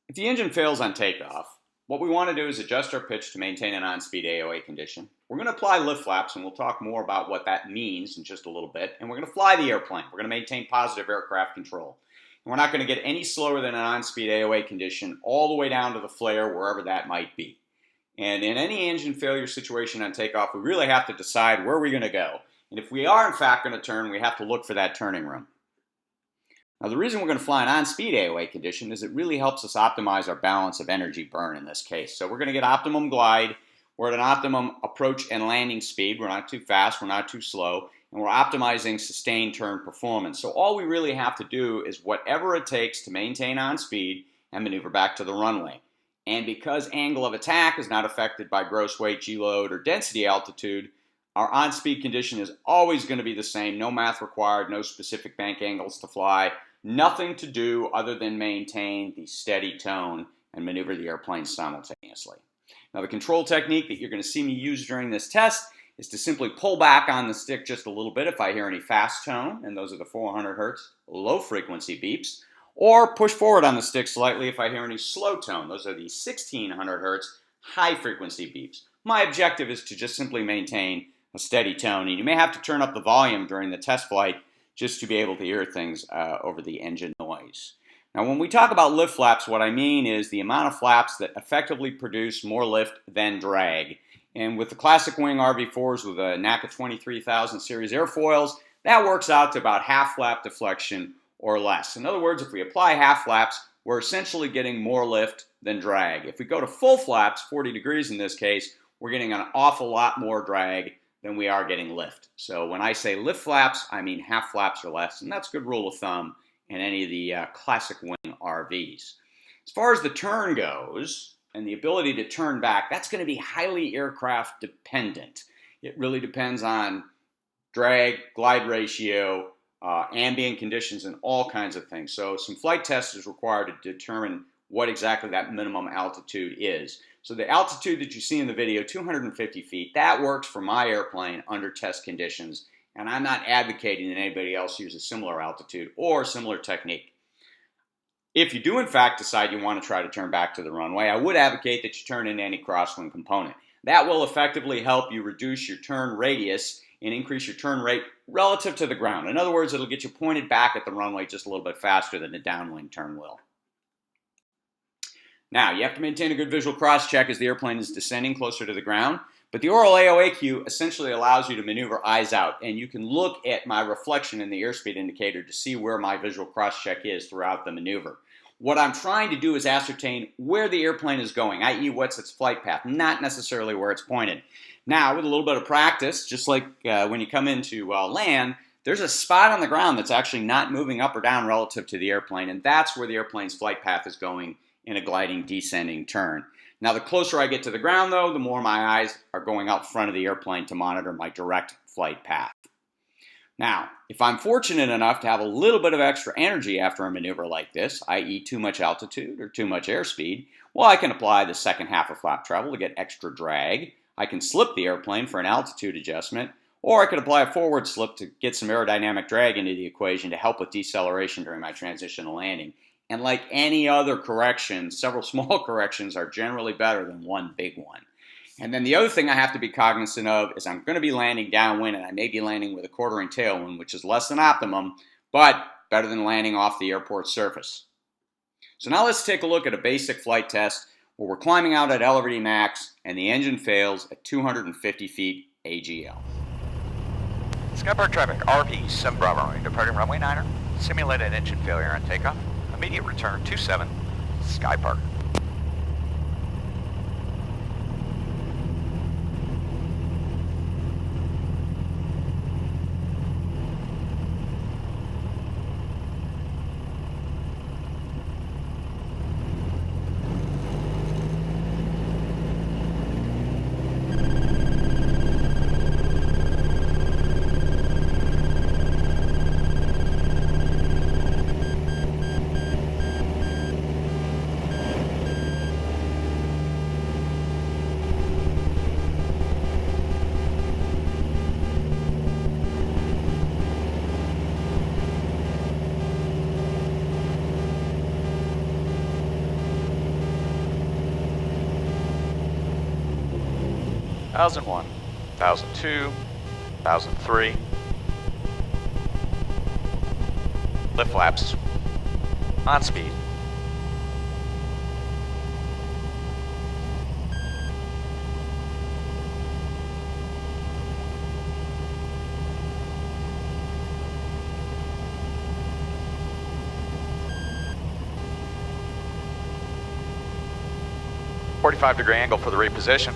If the engine fails on takeoff, what we want to do is adjust our pitch to maintain an on-speed AOA condition. We're going to apply lift flaps, and we'll talk more about what that means in just a little bit. And we're going to fly the airplane. We're going to maintain positive aircraft control. And we're not going to get any slower than an on-speed AOA condition all the way down to the flare, wherever that might be. And in any engine failure situation on takeoff, we really have to decide where we're going to go. And if we are, in fact, going to turn, we have to look for that turning room. Now, the reason we're going to fly an on-speed AOA condition is it really helps us optimize our balance of energy burn in this case. So we're going to get optimum glide. We're at an optimum approach and landing speed. We're not too fast. We're not too slow. And we're optimizing sustained turn performance. So all we really have to do is whatever it takes to maintain on speed and maneuver back to the runway. And because angle of attack is not affected by gross weight, G-load, or density altitude, our on-speed condition is always going to be the same. No math required, no specific bank angles to fly. Nothing to do other than maintain the steady tone and maneuver the airplane simultaneously. Now, the control technique that you're going to see me use during this test is to simply pull back on the stick just a little bit if I hear any fast tone, and those are the 400 hertz low frequency beeps, or push forward on the stick slightly if I hear any slow tone. Those are the 1600 hertz high frequency beeps. My objective is to just simply maintain a steady tone, and you may have to turn up the volume during the test flight just to be able to hear things over the engine noise. Now, when we talk about lift flaps, what I mean is the amount of flaps that effectively produce more lift than drag. And with the classic wing RV4s with a NACA 23,000 series airfoils, that works out to about half flap deflection or less. In other words, if we apply half flaps, we're essentially getting more lift than drag. If we go to full flaps, 40 degrees in this case, we're getting an awful lot more drag than we are getting lift. So when I say lift flaps, I mean half flaps or less, and that's a good rule of thumb in any of the classic wing RVs. As far as the turn goes, and the ability to turn back, that's going to be highly aircraft dependent. It really depends on drag, glide ratio, ambient conditions, and all kinds of things. So some flight tests is required to determine what exactly that minimum altitude is. So the altitude that you see in the video, 250 feet, that works for my airplane under test conditions, and I'm not advocating that anybody else use a similar altitude or similar technique. If you do in fact decide you want to try to turn back to the runway, I would advocate that you turn in any crosswind component. That will effectively help you reduce your turn radius and increase your turn rate relative to the ground. In other words, it'll get you pointed back at the runway just a little bit faster than a downwind turn will. Now, you have to maintain a good visual cross-check as the airplane is descending closer to the ground, but the oral AOA cue essentially allows you to maneuver eyes out, and you can look at my reflection in the airspeed indicator to see where my visual cross-check is throughout the maneuver. What I'm trying to do is ascertain where the airplane is going, i.e. what's its flight path, not necessarily where it's pointed. Now, with a little bit of practice, just like when you come into land, there's a spot on the ground that's actually not moving up or down relative to the airplane, and that's where the airplane's flight path is going in a gliding descending turn. Now, the closer I get to the ground, though, the more my eyes are going out front of the airplane to monitor my direct flight path. Now, if I'm fortunate enough to have a little bit of extra energy after a maneuver like this, i.e. too much altitude or too much airspeed, well, I can apply the second half of flap travel to get extra drag. I can slip the airplane for an altitude adjustment, or I could apply a forward slip to get some aerodynamic drag into the equation to help with deceleration during my transition to landing. And like any other correction, several small corrections are generally better than one big one. And then the other thing I have to be cognizant of is I'm going to be landing downwind, and I may be landing with a quartering tailwind, which is less than optimum, but better than landing off the airport surface. So now let's take a look at a basic flight test where we're climbing out at LRD max and the engine fails at 250 feet AGL. Skypark traffic, RV 7 Bravo, departing runway 9er, simulated engine failure on takeoff. Immediate return 27, Skypark. 1001, 1002, 1003. Lift flaps. On speed. .45-degree angle for the reposition.